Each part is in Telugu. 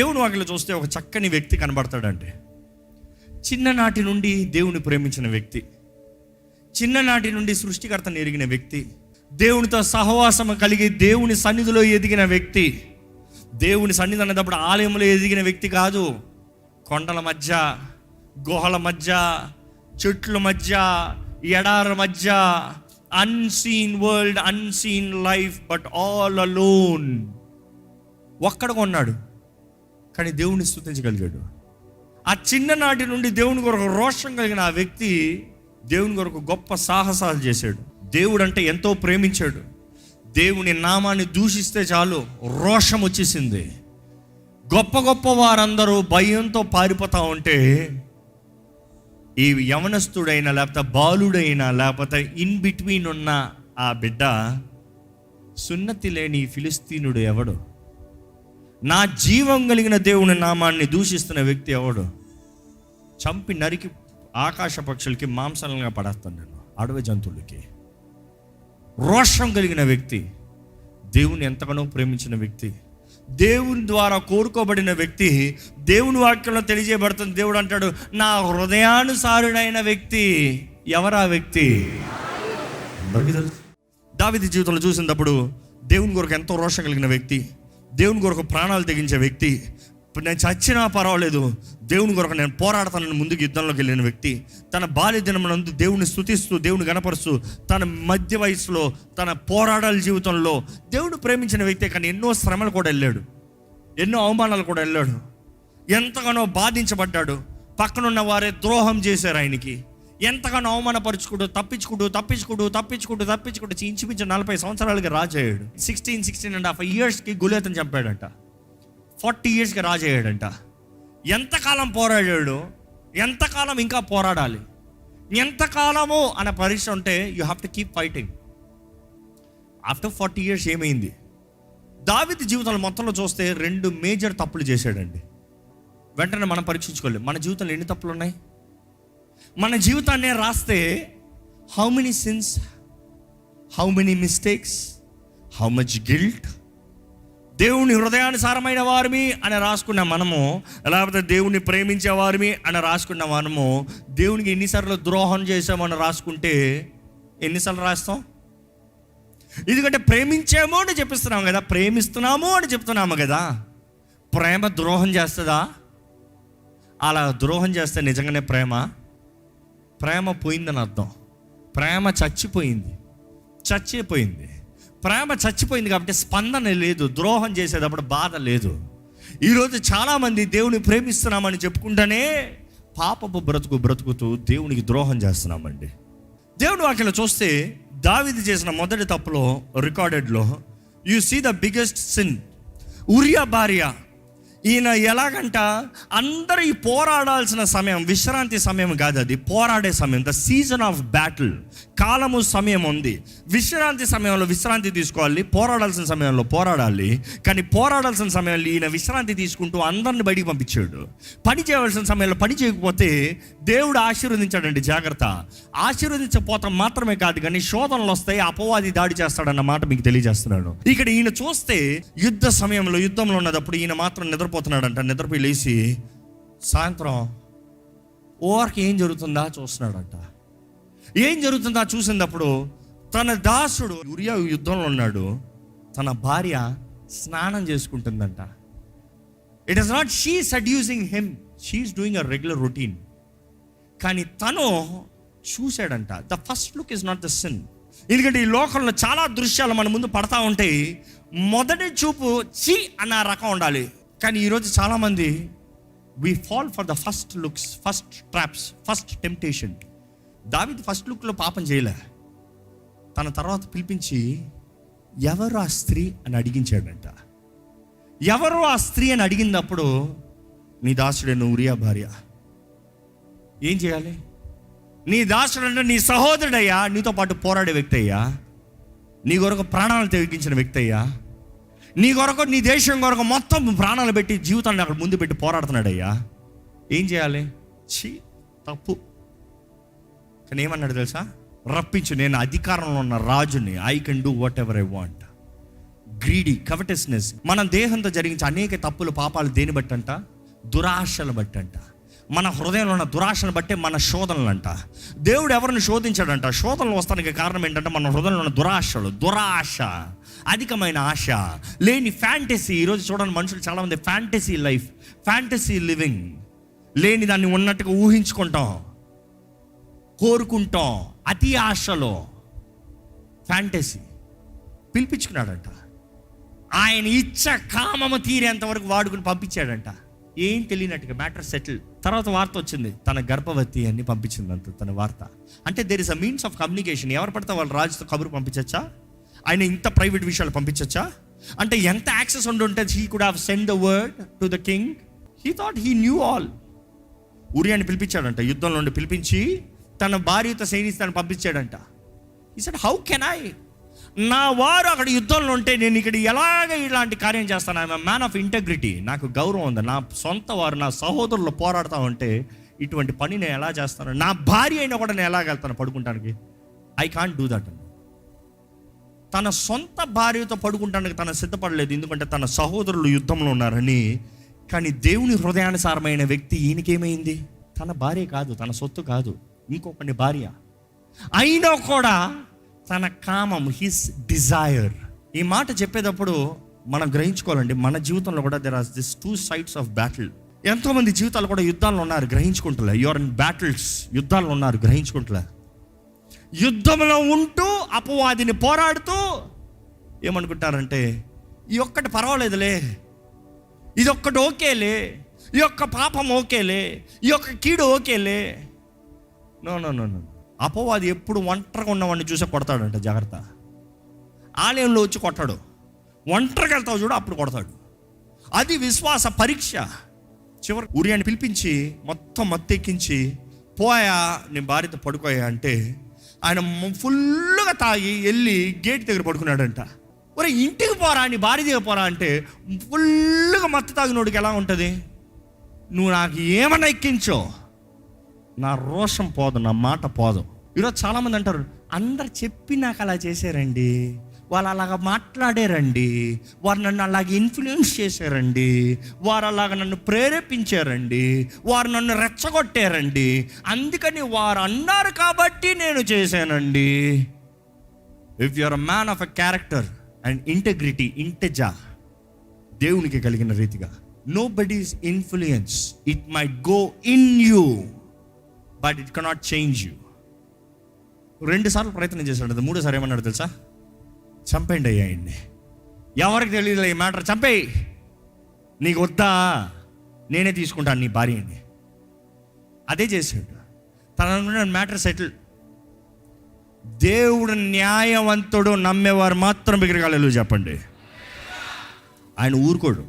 దేవుని వాక్యలో చూస్తే ఒక చక్కని వ్యక్తి కనబడతాడండి. చిన్ననాటి నుండి దేవుని ప్రేమించిన వ్యక్తి, చిన్ననాటి నుండి సృష్టికర్తను ఎరిగిన వ్యక్తి, దేవునితో సహవాసం కలిగి దేవుని సన్నిధిలో ఎదిగిన వ్యక్తి. దేవుని సన్నిధి అనేటప్పుడు ఆలయంలో ఎదిగిన వ్యక్తి కాదు, కొండల మధ్య, గుహల మధ్య, చెట్ల మధ్య, ఎడారి మధ్య, unseen world, unseen life, but all alone. ఒక్కడగా ఉన్నాడు కానీ దేవుని స్తుతించగలిగాడు. ఆ చిన్ననాటి నుండి దేవుని కొరకు రోషం కలిగిన ఆ వ్యక్తి దేవుని కొరకు గొప్ప సాహసాలు చేశాడు. దేవుడు అంటే ఎంతో ప్రేమించాడు. దేవుని నామాన్ని దూషిస్తే చాలు రోషం వచ్చేసింది. గొప్ప గొప్ప వారందరూ భయంతో పారిపోతూ ఉంటే ఈ యవనస్తుడైనా లేకపోతే బాలుడైనా లేకపోతే ఇన్ బిట్వీన్ ఉన్న ఆ బిడ్డ, సున్నతి లేని ఫిలిస్తీనుడు ఎవడు, నా జీవం కలిగిన దేవుని నామాన్ని దూషిస్తున్న వ్యక్తి ఎవడు, చంపి నరికి ఆకాశ పక్షులకి మాంసాలంగా పడేస్తాను నేను, అడవి జంతువులకి. రోషం కలిగిన వ్యక్తి, దేవుని ఎంతగానో ప్రేమించిన వ్యక్తి, దేవుని ద్వారా కోరుకోబడిన వ్యక్తి. దేవుని వాక్యంలో తెలియజేయబడుతుంది. దేవుడు అంటాడు, నా హృదయానుసారుడైన వ్యక్తి. ఎవరా వ్యక్తి? దావీదు జీవితంలో చూసినప్పుడు దేవుని కొరకు ఎంతో రోషం కలిగిన వ్యక్తి, దేవుని కొరకు ప్రాణాలు తెగించే వ్యక్తి. నేను చచ్చినా పర్వాలేదు, దేవుని కొరకు నేను పోరాడతానని ముందుకు యుద్ధంలోకి వెళ్ళిన వ్యక్తి. తన బాల్య దినమునందు దేవుని స్తుతిస్తూ, దేవుని గణపరుస్తూ, తన మధ్య వయసులో, తన పోరాటాల జీవితంలో దేవుడు ప్రేమించిన వ్యక్తే. కానీ ఎన్నో శ్రమలు కూడా వెళ్ళాడు, ఎన్నో అవమానాలు కూడా వెళ్ళాడు, ఎంతగానో బాధించబడ్డాడు. పక్కనున్న వారే ద్రోహం చేశారు ఆయనకి, ఎంతగానో అవమానపరుచుకుంటూ తప్పించుకుంటూ ఇంచుమించు 40 సంవత్సరాలకి రాజయ్యాడు. 16.5 yearsకి గులేతను చంపాడంట. 40 yearsకి రాజయ్యాడంట. ఎంతకాలం పోరాడాడు, ఎంతకాలం ఇంకా పోరాడాలి, ఎంతకాలము అనే పరీక్ష ఉంటే you have to keep fighting. After 40 years ఏమైంది? దావీదు జీవితంలో మొత్తంలో చూస్తే 2 మేజర్ తప్పులు చేశాడండి. వెంటనే మనం పరీక్షించుకోలేదు, మన జీవితంలో ఎన్ని తప్పులు ఉన్నాయి. మన జీవితాన్నే రాస్తే how many since, how many mistakes, how much guilt. దేవుని హృదయానుసారమైన వారిమి అని రాసుకున్న మనము, లేకపోతే దేవుని ప్రేమించే వారిమి అని రాసుకున్న మనము, దేవునికి ఎన్నిసార్లు ద్రోహం చేసామని రాసుకుంటే ఎన్నిసార్లు రాస్తాం? ఎందుకంటే ప్రేమించాము అని చెప్పిస్తున్నాము కదా, ప్రేమిస్తున్నాము అని చెప్తున్నాము కదా. ప్రేమ ద్రోహం చేస్తుందా? అలా ద్రోహం చేస్తే నిజంగానే ప్రేమ పోయిందని అర్థం. ప్రేమ చచ్చిపోయింది. ప్రేమ చచ్చిపోయింది కాబట్టి స్పందన లేదు, ద్రోహం చేసేటప్పుడు బాధ లేదు. ఈరోజు చాలామంది దేవుని ప్రేమిస్తున్నామని చెప్పుకుంటేనే పాపపు బ్రతుకుతూ దేవునికి ద్రోహం చేస్తున్నామండి. దేవుని వాక్యంలో చూస్తే దావీదు చేసిన మొదటి తప్పులో రికార్డెడ్లో you see the biggest sin. Uriah భార్య. ఈయన ఎలాగంట, అందరూ ఈ పోరాడాల్సిన సమయం, విశ్రాంతి సమయం కాదు, అది పోరాడే సమయం. ద సీజన్ ఆఫ్ బ్యాటిల్, కాలము సమయం ఉంది. విశ్రాంతి సమయంలో విశ్రాంతి తీసుకోవాలి, పోరాడాల్సిన సమయంలో పోరాడాలి. కానీ పోరాడాల్సిన సమయంలో ఈయన విశ్రాంతి తీసుకుంటూ అందరిని బయటికి పంపించాడు. పని చేయవలసిన సమయంలో పని చేయకపోతే దేవుడు ఆశీర్వదించాడండి. జాగ్రత్త, ఆశీర్వదించకపోతాం మాత్రమే కాదు కానీ శోధనలు వస్తాయి, అపవాది దాడి చేస్తాడన్న మాట మీకు తెలియజేస్తున్నాడు. ఇక్కడ ఈయన చూస్తే యుద్ధ సమయంలో, యుద్ధంలో ఉన్నప్పుడు ఈయన మాత్రం నిద్రపోతున్నాడంట. నిద్రపోయి లేచి సాయంత్రం ఓవర్కి ఏం జరుగుతుందా చూస్తున్నాడంట. ఏం జరుగుతుందా చూసినప్పుడు తన దాసుడు ఉరియా యుద్ధంలో ఉన్నాడు, తన భార్య స్నానం చేసుకుంటుందంట. It is not she seducing him, she is doing a regular routine. కానీ తను చూశాడంట. The first look is not the sin. ఎందుకంటే ఈ లోకంలో చాలా దృశ్యాలు మన ముందు పడతా ఉంటాయి. మొదటి చూపు చి అన్న రకం ఉండాలి. కానీ ఈరోజు చాలామంది we fall for the first looks, first traps, first temptation. దావీదు ఫస్ట్ లుక్లో పాపం చేయలే. తన తర్వాత పిలిపించి ఎవరు ఆ స్త్రీ అని అడిగించాడంట. ఎవరు ఆ స్త్రీ అని అడిగినప్పుడు, నీ దాసుడైన ఉరియా భార్య. ఏం చేయాలి? నీ దాసుడు అంటే నీ సహోదరుడయ్యా, నీతో పాటు పోరాడే వ్యక్తి అయ్యా, నీ కొరకు ప్రాణాలు తెగించిన వ్యక్తి అయ్యా, నీ కొరకు, నీ దేశం కొరకు మొత్తం ప్రాణాలు పెట్టి జీవితాన్ని అక్కడ ముందు పెట్టి పోరాడుతున్నాడయ్యా. ఏం చేయాలి? తప్పు. కానీ ఏమన్నాడు తెలుసా? రప్పించు, నేను అధికారంలో ఉన్న రాజుని, I can do what ever I want. Greedy, covetousness. మన దేహంతో జరిగించే అనేక తప్పులు, పాపాలు దేని బట్టి అంట? దురాశలు బట్టి అంట. మన హృదయంలో ఉన్న దురాశను బట్టే మన శోధనలు అంట. దేవుడు ఎవరిని శోధించాడంట? శోధనలు వస్తానికి కారణం ఏంటంటే మన హృదయంలో ఉన్న దురాశ, అధికమైన ఆశ, లేని ఫ్యాంటసీ. ఈరోజు చూడండి, మనుషులు చాలామంది ఫ్యాంటసీ లైఫ్, ఫ్యాంటసీ లివింగ్, లేని దాన్ని ఉన్నట్టుగా ఊహించుకుంటాం, కోరుకుంటాం, అతి ఆశలో ఫ్యాంటసీ. పిలిపించుకున్నాడంట, ఆయన ఇచ్చ కామము తీరేంత వరకు వాడుకుని పంపించాడంట. ఏం తెలియనట్టుగా మ్యాటర్ సెటిల్. తర్వాత వార్త వచ్చింది, తన గర్భవతి అని పంపించిందంట తన వార్త. అంటే there is a means of communication. ఎవరు పడితే వాళ్ళు రాజుతో కబురు పంపించచ్చా? ఆయన ఇంత ప్రైవేట్ విషయాలు పంపించచ్చా? అంటే ఎంత యాక్సెస్ ఉంటే he could have send the word to the king. He thought he knew all. ఉరియాని పిలిపించాడంట, యుద్ధంలో నుండి పిలిపించి తన భార్యతో సైనిస్తాన్ని పంపించాడంట. He said, how can I, నా వారు అక్కడ యుద్ధంలో ఉంటే నేను ఇక్కడ ఎలాగ ఇలాంటి కార్యం చేస్తాను? ఐఎమ్ మ్యాన్ ఆఫ్ ఇంటెగ్రిటీ, నాకు గౌరవం ఉంది. నా సొంత వారు, నా సహోదరులు పోరాడుతూ ఉంటే ఇటువంటి పని నేను ఎలా చేస్తాను? నా భార్య అయినా కూడా నేను ఎలాగెళ్తాను పడుకుంటానికి? I can't do that. తన సొంత భార్యతో పడుకుంటానికి తను సిద్ధపడలేదు, ఎందుకంటే తన సహోదరులు యుద్ధంలో ఉన్నారని. కానీ దేవుని హృదయానుసారమైన వ్యక్తి ఈయనకేమైంది? తన భార్య కాదు, తన సొత్తు కాదు, ఇంకొకటి భార్య అయినా కూడా తన కామం, హిస్ డిజైర్. ఈ మాట చెప్పేటప్పుడు మనం గ్రహించుకోవాలండి, మన జీవితంలో కూడా there are this two sides of battle. ఎంతోమంది జీవితాలు కూడా యుద్ధాల్లో ఉన్నారు, గ్రహించుకుంటలే. యు ఆర్ ఇన్ బ్యాటిల్స్, యుద్ధాల్లో ఉన్నారు, గ్రహించుకుంటలే. యుద్ధంలో ఉంటూ అపవాదిని పోరాడుతూ ఏమనుకుంటారంటే, ఈ ఒక్కటి పర్వాలేదులే, ఇది ఒక్కటి ఓకేలే, ఈ ఒక్క పాపం ఓకేలే, ఈ ఒక్క కీడు ఓకేలే. No no no no. అపవాది ఎప్పుడు ఒంటరిగా ఉన్నవాడిని చూసే కొడతాడంట, జాగ్రత్త. ఆలయంలో వచ్చి కొట్టాడు, ఒంటరిగా వెళ్తావు చూడు, అప్పుడు కొడతాడు. అది విశ్వాస పరీక్ష. చివరి ఉరియాని పిలిపించి మొత్తం మత్తెక్కించి, పోయా నీ భార్యతో పడుకోయా అంటే ఆయన ఫుల్గా తాగి వెళ్ళి గేట్ దగ్గర పడుకున్నాడంట. ఒరే ఇంటికి పోరా, నీ భార్య దగ్గర పోరా అంటే ఫుల్గా మత్తు తాగినోడికి ఎలా ఉంటుంది? నువ్వు నాకు ఏమన్నా ఎక్కించో, నా రోషం పోదు, నా మాట పోదు. ఈరోజు చాలామంది అంటారు, అందరు చెప్పి నాకు అలా చేశారండి, వాళ్ళు అలాగ మాట్లాడారండి, వారు నన్ను అలాగే ఇన్ఫ్లుయెన్స్ చేశారండి, వారు అలాగ నన్ను ప్రేరేపించారండి, వారు నన్ను రెచ్చగొట్టారండి, అందుకని వారు అన్నారు కాబట్టి నేను చేశానండి. If you are a man of a character and integrity, ఇంటెజా, దేవునికి కలిగిన రీతిగా, nobody's influence, it might go in you but it cannot change you. 2 సార్లు ప్రయత్నం చేశాడు, 3సారి ఏమన్నాడు తెలుసా? చంపేయండి అయ్యా ఆయన్ని. ఎవరికి తెలియదు ఈ మ్యాటర్, చంపేయి, నీకు వద్దా, నేనే తీసుకుంటాను నీ భార్యని. అదే చేశాడు. తన మ్యాటర్ సెటిల్. దేవుడు న్యాయవంతుడు, నమ్మేవారు మాత్రం బిగరగాలి చెప్పండి. ఆయన ఊరుకోడు.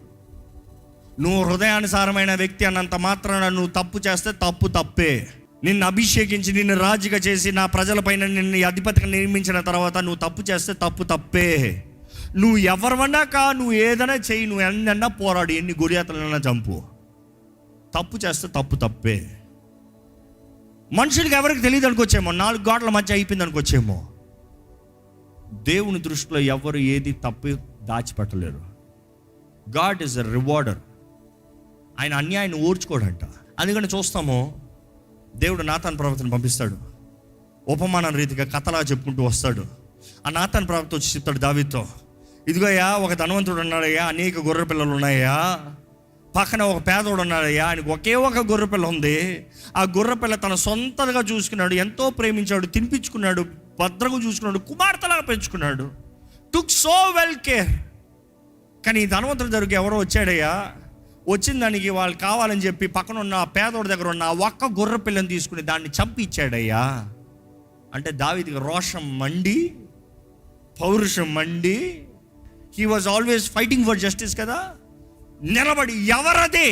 నువ్వు హృదయానుసారమైన వ్యక్తి అన్నంత మాత్రాన నువ్వు తప్పు చేస్తే తప్పు తప్పే. నిన్ను అభిషేకించి నిన్ను రాజుగా చేసి నా ప్రజలపైన నిన్ను అధిపతిగా నిర్మించిన తర్వాత నువ్వు తప్పు చేస్తే తప్పు తప్పే. నువ్వు ఎవరివన్నా నువ్వు ఏదైనా చెయ్యి, నువ్వు ఎన్నన్నా పోరాడు, ఎన్ని గుడియాతలన్నా చంపు, తప్పు చేస్తే తప్పు తప్పే. మనుషులకి ఎవరికి తెలియదు అనుకోవచ్చేమో, 4 గోడల మధ్య అయిపోయింది అనుకోవచ్చేమో. దేవుని దృష్టిలో ఎవరు ఏది తప్పు దాచిపెట్టలేరు. God is a rewarder. ఆయన అన్యాయాన్ని ఓర్చుకోడంట. అందుకని చూస్తాము, దేవుడు నాతాన్ ప్రవక్తను పంపిస్తాడు, ఉపమాన రీతిగా కథలా చెప్పుకుంటూ వస్తాడు. ఆ నాతాన్ ప్రవక్త వచ్చి చెప్తాడు దావీదుతో, ఇదిగోయ్యా ఒక ధనవంతుడు ఉన్నాడయ్యా, అనేక గొర్రె పిల్లలు ఉన్నాయా, పక్కన ఒక పేదోడు ఉన్నాడయ్యా, ఆయనకు ఒకే ఒక గొర్రె పిల్ల ఉంది. ఆ గొర్రె పిల్ల తన సొంతగా చూసుకున్నాడు, ఎంతో ప్రేమించాడు, తినిపించుకున్నాడు, భద్రంగా చూసుకున్నాడు, కుమార్తెలాగా పెంచుకున్నాడు, టుక్ సో వెల్ కేర్. కానీ ఈ ధనవంతుడి దగ్గరికి ఎవరో వచ్చాడయ్యా, వచ్చిన దానికి వాళ్ళు కావాలని చెప్పి పక్కన ఉన్న పేదోడి దగ్గర ఉన్న ఒక్క గొర్రె పిల్లని తీసుకుని దాన్ని చంపి ఇచ్చాడయ్యా. అంటే దావీదుకి రోషం మండి, పౌరుషం మండి, he was always fighting for justice కదా, నిలబడి ఎవరదే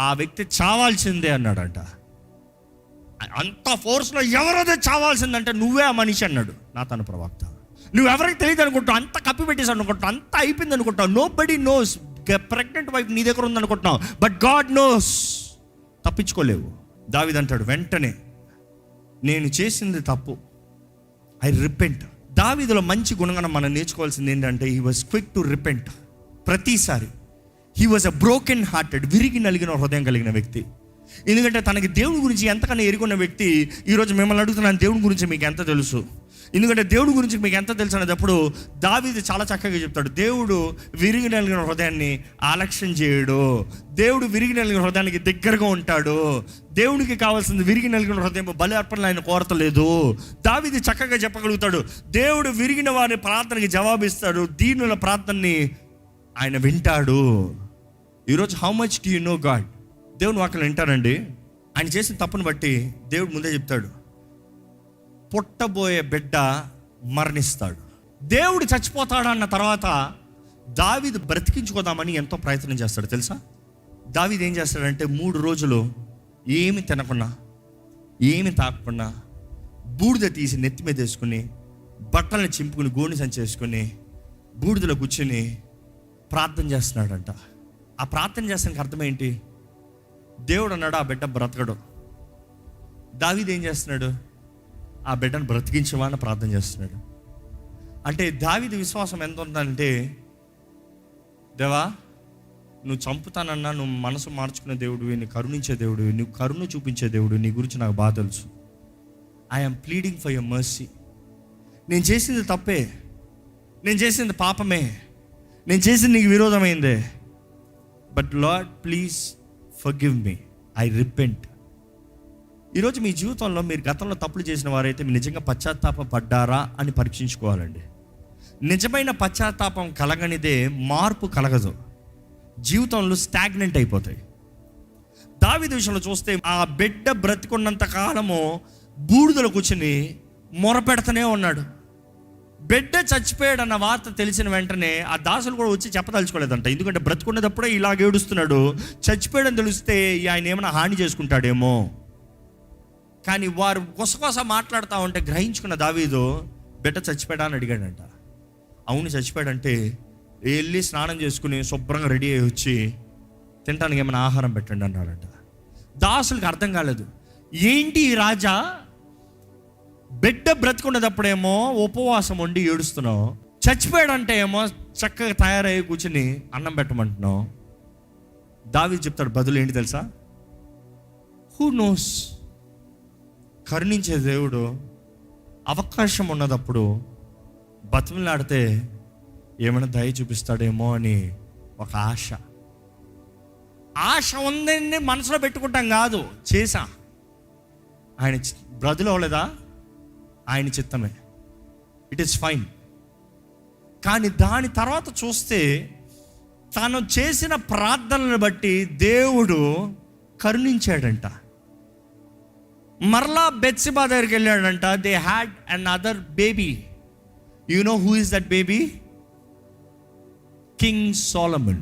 ఆ వ్యక్తి చావాల్సిందే అన్నాడంట. అంత ఫోర్స్లో ఎవరదే చావాల్సిందంటే నువ్వే ఆ మనిషి అన్నాడు నాతాను ప్రవక్త. నువ్వెవరికి తెలియదు అనుకుంటావు, అంత కప్పి పెట్టేసి అనుకుంటావు, అంత అయిపోయింది అనుకుంటావు. Nobody knows. Pregnant wife నీ దగ్గర ఉందనుకుంటున్నావు, బట్ గాడ్ నోస్. తప్పించుకోలేవు. దావీదు అంటాడు వెంటనే, నేను చేసింది తప్పు, ఐ రిపెంట్. దావీదులో మంచి గుణగణం మనం నేర్చుకోవాల్సింది ఏంటంటే he was quick to repent. ప్రతిసారి he was a broken hearted, విరిగి నలిగిన హృదయం కలిగిన వ్యక్తి. ఎందుకంటే తనకి దేవుడి గురించి ఎంతకన్నా ఎరుగున్న వ్యక్తి. ఈరోజు మిమ్మల్ని అడుగుతున్నాను, దేవుడి గురించి మీకు ఎంత తెలుసు? ఎందుకంటే దేవుడి గురించి మీకు ఎంత తెలుసు అనేటప్పుడు దావీదు చాలా చక్కగా చెప్తాడు. దేవుడు విరిగి నలిగిన హృదయాన్ని ఆలక్ష్యం చేయడు. దేవుడు విరిగి నలిగిన హృదయానికి దగ్గరగా ఉంటాడు. దేవుడికి కావాల్సింది విరిగి నలిగిన హృదయం, బలి అర్పణలు ఆయన కోరతలేదు. దావీదు చక్కగా చెప్పగలుగుతాడు, దేవుడు విరిగిన వారి ప్రార్థనకి జవాబిస్తాడు, దీనుల ప్రార్థనని ఆయన వింటాడు. ఈరోజు how much do you know God? దేవుని వాక్యం వింటారండి. ఆయన చేసిన తప్పును బట్టి దేవుడు ముందే చెప్తాడు, పుట్టబోయే బిడ్డ మరణిస్తాడు. దేవుడు చచ్చిపోతాడు అన్న తర్వాత దావీదు బ్రతికించుకోదామని ఎంతో ప్రయత్నం చేస్తాడు తెలుసా. దావీదు ఏం చేస్తాడంటే 3 రోజులు ఏమి తినకుండా, ఏమి తాగకుండా, బూడిద తీసి నెత్తి మీద వేసుకుని, బట్టలను చింపుకుని, గోని సంచి వేసుకుని, బూడిదలో కూర్చుని ప్రార్థన చేస్తున్నాడంట. ఆ ప్రార్థన చేస్తానికి అర్థం ఏంటి? దేవుడు అన్నాడు ఆ బిడ్డ బ్రతకడు. దావీదు ఏం చేస్తున్నాడు? ఆ బిడ్డను బ్రతికించవా అని ప్రార్థన చేస్తున్నాడు. అంటే దావీదు విశ్వాసం ఎంత ఉందంటే, దేవా నువ్వు చంపుతానన్నా నువ్వు మనసు మార్చుకునే దేవుడివి, నీ కరుణించే దేవుడివి, నువ్వు కరుణ చూపించే దేవుడు, నీ గురించి నాకు బాగా తెలుసు. I'm pleading for your mercy. నేను చేసింది తప్పే, నేను చేసింది పాపమే, నేను చేసింది నీకు విరోధమైందే, but Lord please forgive me, I repent. ఈరోజు మీ జీవితంలో మీరు గతంలో తప్పులు చేసిన వారైతే మీరు నిజంగా పశ్చాత్తాపడ్డారా అని పరీక్షించుకోవాలండి. నిజమైన పశ్చాత్తాపం కలగనిదే మార్పు కలగదు. జీవితంలో స్టాగ్నెంట్ అయిపోతాయి. దావీదు విషయంలో చూస్తే ఆ బిడ్డ బ్రతికున్నంత కాలము బూడిదలో కూర్చుని మొరపెడతనే ఉన్నాడు. బిడ్డ చచ్చిపోయాడన్న వార్త తెలిసిన వెంటనే ఆ దాసులు కూడా వచ్చి చెప్పదలుచుకోలేదంట. ఎందుకంటే బ్రతుకున్నదప్పుడే ఇలాగ ఏడుస్తున్నాడు. చచ్చిపోయాడని తెలిస్తే ఆయన ఏమైనా హాని చేసుకుంటాడేమో. కానీ వారు కొసకొస మాట్లాడుతూ ఉంటే గ్రహించుకున్న దావీదు బిడ్డ చచ్చిపోయాడా అని అడిగాడంట. అవును చచ్చిపోయాడంటే వెళ్ళి స్నానం చేసుకుని శుభ్రంగా రెడీ అయ్యి వచ్చి తినడానికి ఏమైనా ఆహారం పెట్టండి అన్నాడంట. దాసులకు అర్థం కాలేదు, ఏంటి ఈ రాజా బిడ్డ బ్రతుకున్నదప్పుడేమో ఉపవాసం ఉండి ఏడుస్తున్నావు, చచ్చిపోయాడంటే ఏమో చక్కగా తయారయ్యి కూర్చుని అన్నం పెట్టమంటున్నావు. దావీదు చెప్తాడు బదులు ఏంటి తెలుసా? హూ నోస్, కరుణించే దేవుడు అవకాశం ఉన్నదప్పుడు బతిమలాడితే ఏమైనా దయ చూపిస్తాడేమో అని ఒక ఆశ ఉందని మనసులో పెట్టుకుంటాం కాదు, చేశా. ఆయన బ్రతులు అవ్వలేదా? ఆయన చిత్తమే, ఇట్ ఈస్ ఫైన్. కానీ దాని తర్వాత చూస్తే తాను చేసిన ప్రార్థనలను బట్టి దేవుడు కరుణించాడంట. మరలా బెత్షెబా దగ్గరికి వెళ్ళాడంట. They had another baby. You know who is that baby? King Solomon.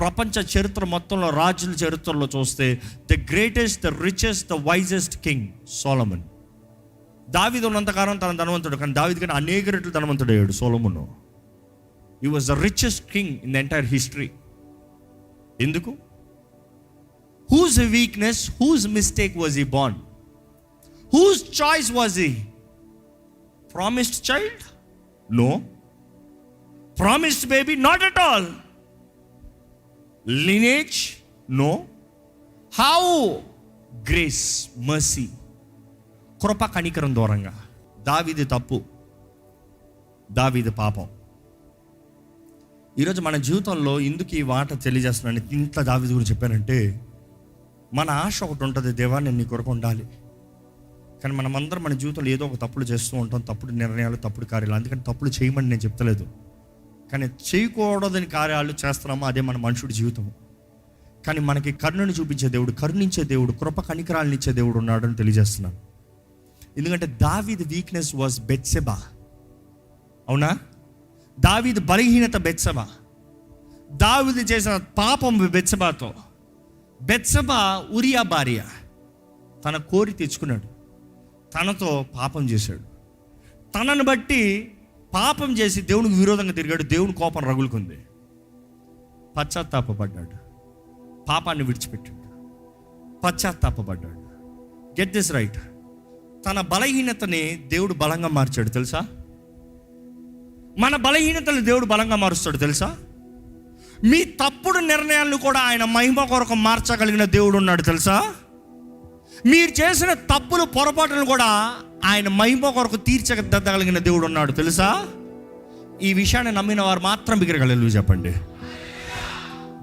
ప్రపంచ చరిత్ర మొత్తంలో, రాజుల చరిత్రలో చూస్తే the greatest, the richest, the wisest king Solomon. దావీదు ఉన్నంతకాలం తన ధనవంతుడు, కానీ దావీదు కంటే అనేక రెట్లు ధనవంతుడు అయ్యాడు సోలొమోను. He was the richest king in the entire history. ఎందుకు? Whose weakness, whose mistake was he born? Whose choice was he? Promised child? No. Promised baby? Not at all. Lineage? No. How? Grace, mercy. కృప కనికరం దూరంగా. దావీదు తప్పు, దావీదు పాపం. ఈరోజు మన జీవితంలో ఎందుకు ఈ మాట తెలియజేస్తున్నాను, ఇంత దావీదు గురించి చెప్పానంటే, మన ఆశ ఒకటి ఉంటుంది, దేవా నేను నీ కొరకు ఉండాలి. కానీ మనమందరం మన జీవితంలో ఏదో ఒక తప్పులు చేస్తూ ఉంటాం, తప్పుడు నిర్ణయాలు, తప్పుడు కార్యాలు. అందుకని తప్పులు చేయమని నేను చెప్తలేదు, కానీ చేయకూడదని కార్యాలు చేస్తున్నామో అదే మన మనుషుడి జీవితము. కానీ మనకి కరుణను చూపించే దేవుడు, కరుణించే దేవుడు, కృప కనికరాలను ఇచ్చే దేవుడు ఉన్నాడని తెలియజేస్తున్నాను. ఎందుకంటే దావీదు వీక్నెస్ వాజ్ బెత్షెబా. అవునా? దావీదు బలహీనత బెత్షెబా. దావీదు చేసిన పాపం బెత్షెబాతో. బెత్షెబా ఉరియా భార్య. తన కోరి తెచ్చుకున్నాడు, తనతో పాపం చేశాడు. తనను బట్టి పాపం చేసి దేవునికి విరోధంగా తిరిగాడు. దేవుని కోపం రగులుకుంది. పశ్చాత్తాపడ్డాడు, పాపాన్ని విడిచిపెట్టాడు, పశ్చాత్తాపడ్డాడు. గెట్ దిస్ రైట్, తన బలహీనతని దేవుడు బలంగా మార్చాడు తెలుసా. మన బలహీనతలు దేవుడు బలంగా మారుస్తాడు తెలుసా? మీ తప్పుడు నిర్ణయాలను కూడా ఆయన మహిమ కొరకు మార్చగలిగిన దేవుడు ఉన్నాడు తెలుసా? మీరు చేసిన తప్పులు పొరపాటును కూడా ఆయన మహిమ కొరకు తీర్చగలిగిన దేవుడు ఉన్నాడు తెలుసా? ఈ విషయాన్ని నమ్మిన వారు మాత్రం బిగ్గరగలరు చెప్పండి.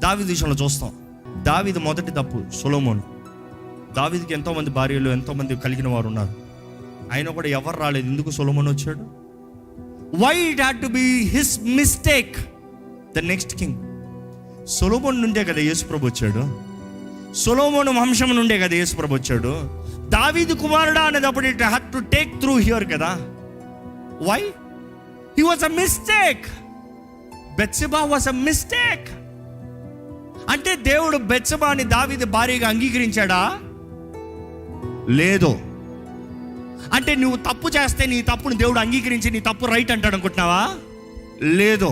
దావీదు విషయంలో చూస్తాం. దావీదు మొదటి తప్పు సొలొమోను. దావీదుకి ఎంతోమంది భార్యలు, ఎంతోమంది కలిగిన వారు ఉన్నారు. ఆయన కూడా ఎవరు రాలేదు. ఎందుకు సొలొమోను వచ్చాడు? Why it had to be his mistake the next king? సొలొమోను నుండే కదా యేసుప్రభు వచ్చాడు. సొలొమోను వంశం నుండే కదా యేసుప్రభు వచ్చాడు. దావీదు కుమారుడా అనేటప్పుడు it had to take through here కదా. Why? He was a mistake. Bathsheba was a mistake. అంటే దేవుడు బెత్షెబాని దావీదు భార్యగా అంగీకరించాడా? లేదు. అంటే నువ్వు తప్పు చేస్తే నీ తప్పును దేవుడు అంగీకరించి నీ తప్పు రైట్ అంటాడు అనుకుంటున్నావా? లేదు.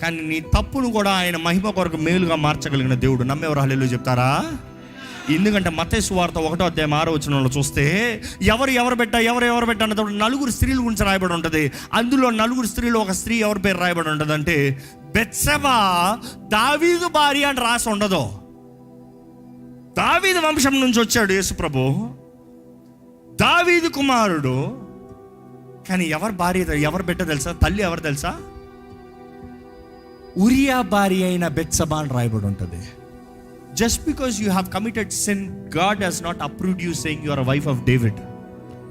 కానీ నీ తప్పును కూడా ఆయన మహిమ కొరకు మేలుగా మార్చగలిగిన దేవుడు. నమ్మేవారు హల్లెలూయా చెప్తారా? ఎందుకంటే మత్తయి సువార్త 1:6 చూస్తే ఎవరు పెట్ట అన్నప్పుడు 4 స్త్రీల గురించి రాయబడి ఉంటుంది. అందులో 4 స్త్రీలు ఒక స్త్రీ ఎవరి పేరు రాయబడి ఉంటుంది అంటే బెత్షెబా దావీదు భార్య అని రాసి ఉండదు. దావీదు వంశం నుంచి వచ్చాడు యేసుప్రభు, దావీదు కుమారుడు. కానీ ఎవరి భార్య, ఎవరు బిడ్డ తెలుసా? తల్లి ఎవరు తెలుసా? ఉరియా భార్య అయిన బెత్షెబా అని రాయబడి ఉంటుంది. Just because you have committed sin, God has not approved you saying you are a wife of David.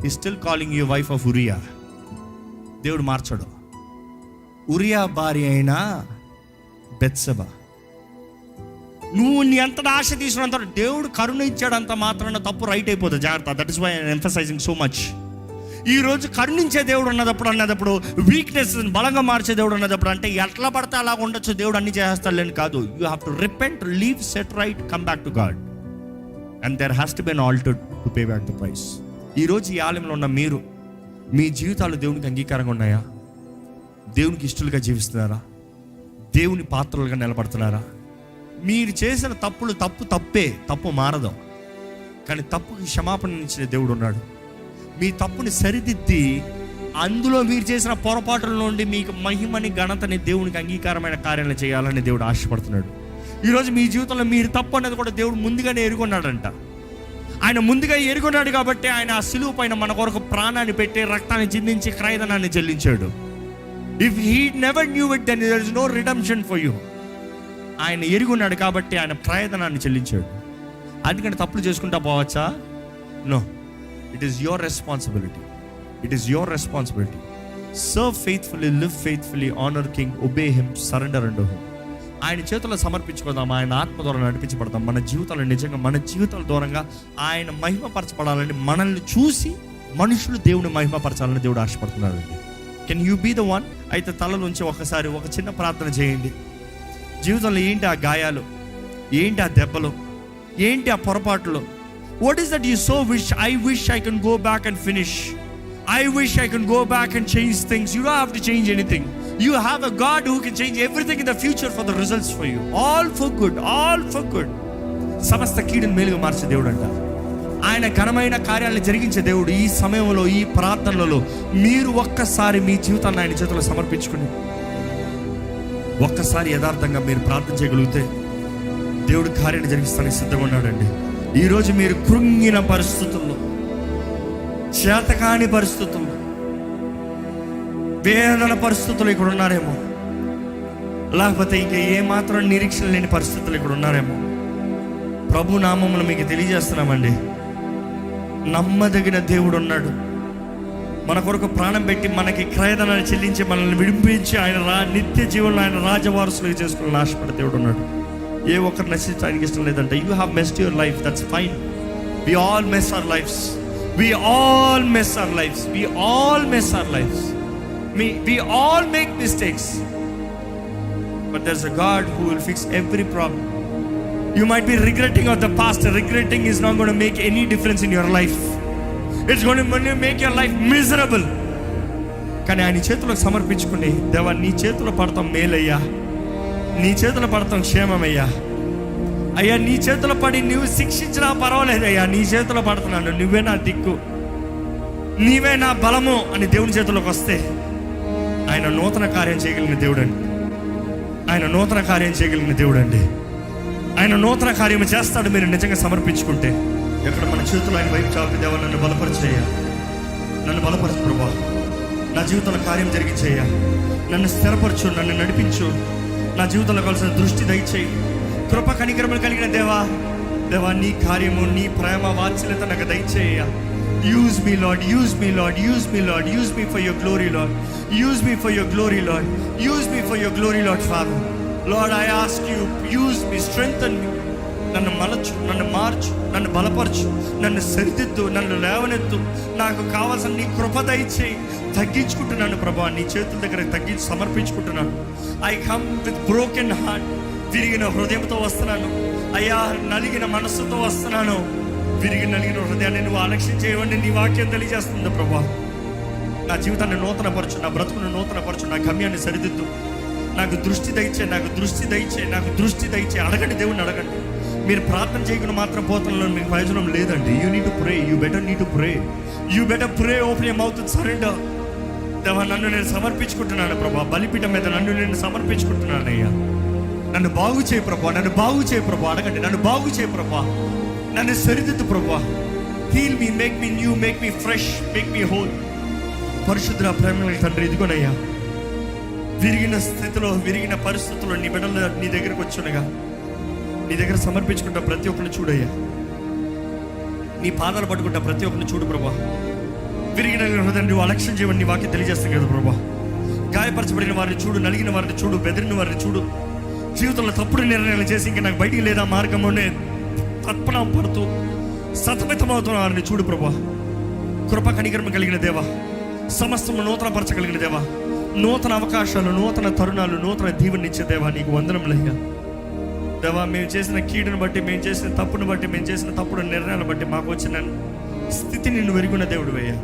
He's still calling you wife of Uriah. దేవుడు మార్చడు. ఉరియా భార్య అయిన బెత్షెబా. నువ్వు నీ ఎంత ఆశ తీసుకున్నంత దేవుడు కరుణ ఇచ్చాడంత మాత్రాన తప్పు రైట్ అయిపోతుంది. జాగ్రత్త. That is why I'm emphasizing so much. ఈరోజు కరుణించే దేవుడు అన్నదప్పుడు వీక్నెస్ బలంగా మార్చే దేవుడు అన్నదప్పుడు అంటే ఎట్లా పడితే అలా ఉండొచ్చు, దేవుడు అన్ని చేస్తాడని కాదు. You have to repent, leave, set right, come back to God, and there has to be an altar to pay back the price. ఈరోజు ఈ ఆలయంలో ఉన్న మీరు, మీ జీవితాలు దేవునికి అంగీకారంగా ఉన్నాయా? దేవునికి ఇష్టలుగా జీవిస్తున్నారా? దేవుని పాత్రలుగా నిలబడుతున్నారా? మీరు చేసిన తప్పులు తప్పే, తప్పు మారదు. కానీ తప్పుకి క్షమాపణ ఇచ్చిన దేవుడు ఉన్నాడు. మీ తప్పుని సరిదిద్ది అందులో మీరు చేసిన పొరపాటుల నుండి మీకు మహిమని, ఘనతని, దేవునికి అంగీకారమైన కార్యాలను చేయాలని దేవుడు ఆశపడుతున్నాడు. ఈరోజు మీ జీవితంలో మీరు తప్పు అనేది కూడా దేవుడు ముందుగానే ఎరుగున్నాడంట. ఆయన ముందుగా ఎరుగున్నాడు కాబట్టి ఆయన ఆ సిలువ పైన మన కొరకు ప్రాణాన్ని పెట్టి రక్తాన్ని చిందించి క్రయధనాన్ని చెల్లించాడు. If he never knew it then there is no redemption for you. ఆయన ఎరుగున్నాడు కాబట్టి ఆయన క్రయధనాన్ని చెల్లించాడు. అందుకని తప్పులు చేసుకుంటా పోవచ్చా? No. It is your responsibility. It is your responsibility. Serve faithfully, live faithfully, honor King, obey Him, surrender unto Him. ఆయన చేతుల్లో సమర్పించుకుందాం. ఆయన ఆత్మ ద్వారా నడిపించబడతాం. మన జీవితాలు నిజంగా మన జీవితాల దూరంగా ఆయన మహిమపరచబడాలని, మనల్ని చూసి మనుషులు దేవుని మహిమపరచాలని దేవుడు ఆశపడుతున్నాడు. Can you be the one? అయితే తల నుంచి ఒకసారి ఒక చిన్న ప్రార్థన చేయండి. జీవితంలో ఏంటి ఆ గాయాలు, ఏంటి ఆ దెబ్బలు, ఏంటి ఆ పొరపాట్లు? What is that you so wish? I wish I can go back and finish. I wish I can go back and change things. You don't have to change anything. You have a God who can change everything in the future for the results for you. All for good. All for good. సమస్త కీడును మేలుగా మార్చే దేవుడు అంట. ఆయన ఘనమైన కార్యాలను జరిగించే దేవుడు. ఈ సమయంలో, ఈ ప్రార్థనలలో మీరు ఒక్కసారి మీ జీవితాన్ని ఆయన చేతుల్లో సమర్పించుకుని ఒక్కసారి యథార్థంగా మీరు ప్రార్థన చేయగలిగితే దేవుడు కార్యాన్ని జరిగిస్తానికి సిద్ధంగా ఉన్నాడండి. ఈరోజు మీరు కృంగిన పరిస్థితుల్లో, చేతకాని పరిస్థితుల్లో, వేదన పరిస్థితులు ఇక్కడ ఉన్నారేమో, లేకపోతే ఇంకా ఏమాత్రం నిరీక్షణ లేని పరిస్థితులు ఇక్కడ ఉన్నారేమో. ప్రభు నామములో మీకు తెలియజేస్తున్నామండి, నమ్మదగిన దేవుడు ఉన్నాడు. మన కొరకు ప్రాణం పెట్టి మనకి క్రయధనాన్ని చెల్లించి మనల్ని విడిపించి ఆయన నిత్య జీవనంలో ఆయన రాజవారసులుగా చేసుకోవాలని ఆశపడే దేవుడు ఉన్నాడు. ఏ ఒక్కరు నశించడానికి ఇష్టం లేదంటే. You have messed your life, that's fine. We all mess our lives. We all mess our lives. We all mess our lives. We all make mistakes. But there is a God who will fix every problem. You might be regretting of the past. Regretting is not going to make any difference in your life. It's going to make your life miserable. కానీ ఆయన చేతులకు సమర్పించుకుని, దేవా నీ చేతులు పడతాం మేలయ్యా, నీ చేతులు పడతాం క్షేమమయ్యా, అయ్యా నీ చేతులు పడి నువ్వు శిక్షించినా పర్వాలేదయ్యా, నీ చేతులు పడుతున్నాను, నువ్వే నా దిక్కు, నీవే నా బలము అని దేవుని చేతులకు వస్తే ఆయన నూతన కార్యం చేయగలిగిన దేవుడు అండి. ఆయన నూతన కార్యం చేయగలిగిన దేవుడు అండి. ఆయన నూతన కార్యం చేస్తాడు మీరు నిజంగా సమర్పించుకుంటే. ఎక్కడ మన చేతులు ఆయన వైపు చాపి, దేవా నన్ను బలపరిచేయ, నన్ను బలపరచు ప్రభా, నా జీవితంలో కార్యం జరిగించేయ, నన్ను స్థిరపరచు, నన్ను నడిపించు, నా జీవితంలో కావాల్సిన దృష్టి దయచేయి. కృప కనికరములు కలిగిన దేవా, దేవా నీ కార్యము, నీ ప్రేమ వాత్సల్యత నాకు దయచేయ. Use me Lord, use me Lord, use me Lord, use me for your glory Lord, use me for your glory Lord, use me for your glory Lord Father. Lord I ask you, use me, strengthen me. నన్ను మలచు, నన్ను మార్చు, నన్ను బలపరచు, నన్ను సరిదిద్దు, నన్ను లేవనెత్తు. నాకు కావాల్సిన నీ కృప దయచేయి. తగ్గించుకుంటున్నాను ప్రభా, నీ చేతుల దగ్గర తగ్గించి సమర్పించుకుంటున్నాను. I come with broken heart, విరిగిన హృదయంతో వస్తున్నాను అయ్యా, నలిగిన మనస్సుతో వస్తున్నాను. నలిగిన హృదయాన్ని నువ్వు ఆలక్ష్యం చేయవండి, నీ వాక్యం తెలియజేస్తుంది ప్రభా. నా జీవితాన్ని నూతనపరచు, నా బ్రతుకును నూతనపరచు, నా గమ్యాన్ని సరిదిద్దు. నాకు దృష్టి దయచే, నాకు దృష్టి దయచే, నాకు దృష్టి దయచే. అడగండి, దేవుణ్ణి అడగండి. మీరు ప్రార్థన చేయకుండా మాత్రం పోతున్న మీకు ప్రయోజనం లేదండి. You need to pray, you better need to pray, you better pray. Open your mouth, surrender. దేవా నన్ను నేను సమర్పించుకుంటున్నాను ప్రభా, బలిపీఠం మీద నన్ను నేను సమర్పించుకుంటున్నాను అయ్యా. నన్ను బాగు చేయి ప్రభా, నన్ను బాగు చేయి ప్రభా. అడగండి, నన్ను బాగు చేయి ప్రభా, నన్ను సరిదిద్దు ప్రభా. Heal me, make me new, make me fresh, make me whole. పరిశుద్ధ ప్రేమ తండ్రి, ఇదిగోనయ్యా, విరిగిన స్థితిలో, విరిగిన పరిస్థితుల్లో నీ బిడ్డలు నీ దగ్గరకు వచ్చునగా నీ దగ్గర సమర్పించుకుంటా ప్రతి ఒక్కరిని చూడయ్యా. నీ పాదాలు పట్టుకుంటా ప్రతి ఒక్కరిని చూడు ప్రభా. విరిగిన హృదయాన్ని నువ్వు అలక్ష్యం చేయమని నీ వాక్యం తెలియజేస్తాను కదా ప్రభా. గాయపరచబడిన వారిని చూడు, నలిగిన వారిని చూడు, బెదిరిన వారిని చూడు. జీవితంలో తప్పుడు నిర్ణయాలు చేసి ఇంకా నాకు బయటికి లేదా మార్గంలోనే తత్పనం పడుతూ సతమితమవుతున్న వారిని చూడు ప్రభా. కృప కనికరమ కలిగిన దేవా, సమస్తము నూతన పరచగలిగిన దేవా, నూతన అవకాశాలు, నూతన తరుణాలు, నూతన దీవెనిచ్చే దేవా, నీకు వందనములయ్యా. దేవా మేము చేసిన కీడును బట్టి, మేము చేసిన తప్పును బట్టి, మేము చేసిన తప్పుడు నిర్ణయాలను బట్టి మాకు వచ్చిన స్థితిని నువ్వు ఎరుగున్న దేవుడు అయ్యా.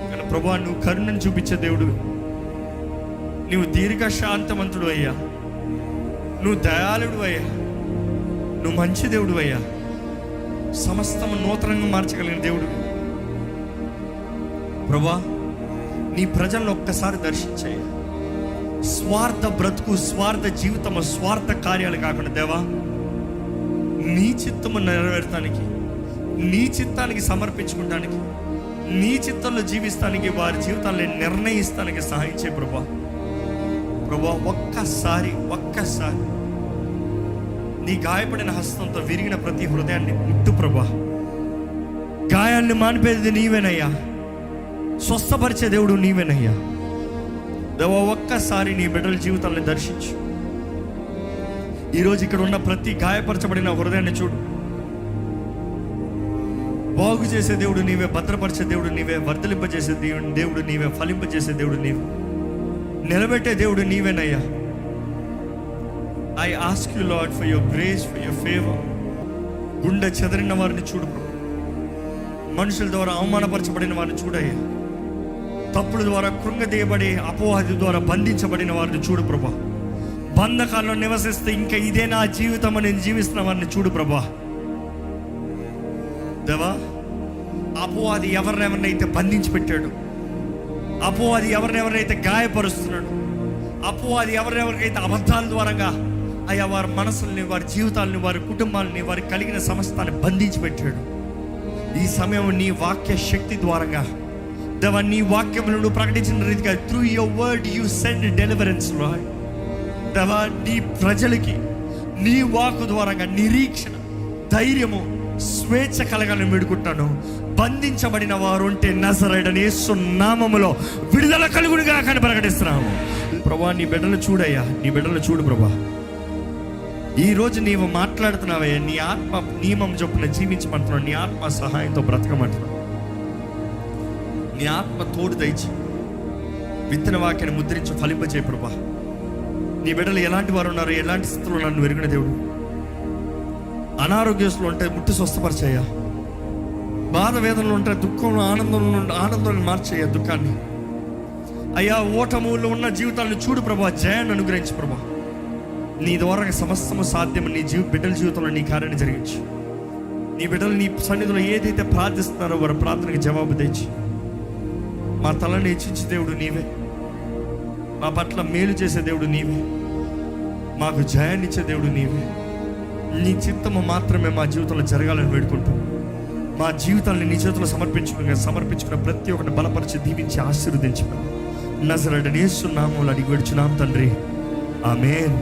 కానీ ప్రభా, నువ్వు కరుణను చూపించే దేవుడు, నువ్వు దీర్ఘ శాంతవంతుడు అయ్యా, నువ్వు దయాళుడు అయ్యా, నువ్వు మంచి దేవుడు అయ్యా, సమస్తము నూతనంగా మార్చగలిగిన దేవుడు ప్రభా. నీ ప్రజలను ఒక్కసారి దర్శించాయి. స్వార్థ బ్రతుకు, స్వార్థ జీవితము, స్వార్థ కార్యాలు కాకుండా దేవా, నీ చిత్తము నెరవేర్తానికి, నీ చిత్తానికి సమర్పించుకోవడానికి, నీ చిత్తంలో జీవిస్తానికి, వారి జీవితాన్ని నిర్ణయిస్తానికి సహాయం చేయ ప్రభా. ప్రభా ఒక్కసారి నీ గాయపడిన హస్తంతో విరిగిన ప్రతి హృదయాన్ని ముట్టు ప్రభా. గాయాన్ని మానిపేది నీవేనయ్యా, స్వస్థపరిచే దేవుడు నీవేనయ్యా. దేవా ఒక్కసారి నీ బిడ్డల జీవితాన్ని దర్శించు. ఈరోజు ఇక్కడ ఉన్న ప్రతి గాయపరచబడిన హృదయాన్ని చూడు. బాగు చేసే దేవుడు నీవే, భద్రపరిచే దేవుడు నీవే, వర్ధలింపజేసే దేవుడు నీవే, ఫలింపజేసే దేవుడు నీవే, నిలబెట్టే దేవుడు నీవేనయ్యా. I ask you lord for your grace, for your favour. గుండె చెదరిన వారిని చూడు, మనుషుల ద్వారా అవమానపరచబడిన వారిని చూడయ్యా. తప్పుల ద్వారా కృంగదీయబడి, అపవాది ద్వారా బంధించబడిన వారిని చూడు ప్రభా. బంధకాల్లో నివసిస్తే ఇంకా ఇదే నా జీవితం అని జీవిస్తున్న వారిని చూడు ప్రభా. దేవా, అపవాది ఎవరినెవరినైతే బంధించి పెట్టాడు, అపవాది ఎవరినెవరినైతే గాయపరుస్తున్నాడు, అపవాది ఎవరినెవరికైతే అబద్ధాల ద్వారంగా అయ్యా వారి మనసుల్ని, వారి జీవితాలని, వారి కుటుంబాలని, వారికి కలిగిన సమస్తాన్ని బంధించి పెట్టాడు, ఈ సమయం నీ వాక్య శక్తి ద్వారంగా దేవా, నీ వాక్యములను నువ్వు ప్రకటించిన రీతిగా through your word you send deliverance lord. దేవా, నీ ప్రజలకి నీ వాక్కు ద్వారంగా నిరీక్షణ, ధైర్యము, స్వేచ్ఛ కలగాలని వేడుకుంటాను. బంధించబడిన వారు ఉంటే నజరేయుడైన యేసు నామములో విడుదల కలుగునుగా కానీ ప్రకటిస్తున్నాము ప్రభా. నీ బిడ్డలు చూడయ్యా, నీ బిడ్డలు చూడు ప్రభా. ఈరోజు నీవు మాట్లాడుతున్నావయ్యా, నీ ఆత్మ నియమం చొప్పున జీవించమంటున్నావు, నీ ఆత్మ సహాయంతో బ్రతకమంటున్నావు, నీ ఆత్మ తోడు దయచి విత్తన వాక్యాన్ని ముద్రించి ఫలింపజేయ ప్రభా. నీ బిడ్డలు ఎలాంటి వారు ఉన్నారు, ఎలాంటి స్థితిలో నన్ను వెరిగిన దేవుడు. అనారోగ్యంలో ఉంటే ముట్టి స్వస్థపరిచేయ, బాధ వేదనలు ఉంటే దుఃఖంలో ఆనందంలో మార్చేయ దుఃఖాన్ని. అయ్యా, ఓటములో ఉన్న జీవితాలను చూడు ప్రభా, జయాన్ని అనుగ్రహించు ప్రభా. నీ ద్వారా సమస్తము సాధ్యం. నీ బిడ్డల జీవితంలో నీ కార్యాన్ని జరిగించు. నీ బిడ్డలు నీ సన్నిధిలో ఏదైతే ప్రార్థిస్తున్నారో వారి ప్రార్థనకి జవాబు తెచ్చి మా తలని హెచ్చించి దేవుడు నీవే. మా పట్ల మేలు చేసే దేవుడు నీవే, మాకు జయాన్నిచ్చే దేవుడు నీవే. నీ చిత్తము మాత్రమే మా జీవితంలో జరగాలని వేడుకుంటూ మా జీవితాన్ని నీ చేతుల్లో సమర్పించుకున్న ప్రతి ఒక్కరిని బలపరిచి దీవించి ఆశీర్వదించమని నజరేయుడైన యేసు నామములో అడిగి వేడుచున్నాం తండ్రి, ఆమేన్.